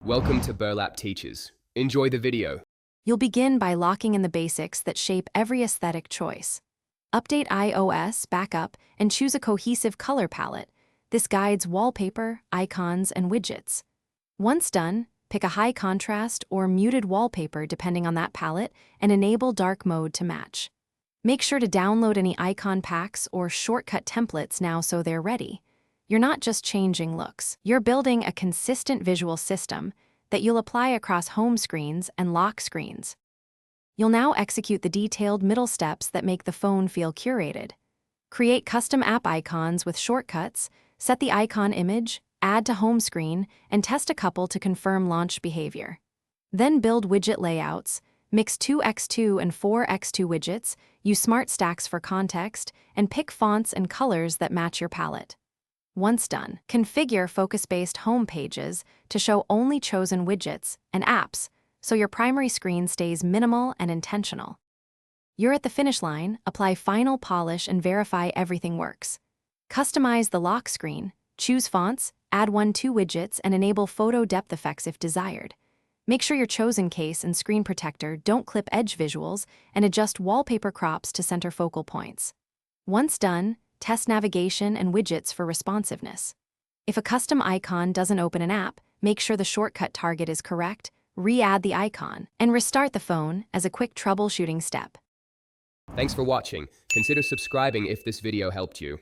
Welcome to Burlap Teachers. Enjoy the video. You'll begin by locking in the basics that shape every aesthetic choice. Update iOS, backup, and choose a cohesive color palette. This guides wallpaper, icons, and widgets. Once done, pick a high contrast or muted wallpaper depending on that palette and enable dark mode to match. Make sure to download any icon packs or shortcut templates now so they're ready. You're not just changing looks. You're building a consistent visual system that you'll apply across home screens and lock screens. You'll now execute the detailed middle steps that make the phone feel curated. Create custom app icons with shortcuts, set the icon image, add to home screen, and test a couple to confirm launch behavior. Then build widget layouts, mix 2x2 and 4x2 widgets, use smart stacks for context, and pick fonts and colors that match your palette. Once done, configure focus-based home pages to show only chosen widgets and apps so your primary screen stays minimal and intentional. You're at the finish line, apply final polish and verify everything works. Customize the lock screen, choose fonts, add 1-2 widgets, and enable photo depth effects if desired. Make sure your chosen case and screen protector don't clip edge visuals and adjust wallpaper crops to center focal points. Once done, test navigation and widgets for responsiveness. If a custom icon doesn't open an app, make sure the shortcut target is correct, re-add the icon, and restart the phone as a quick troubleshooting step. Thanks for watching. Consider subscribing if this video helped you.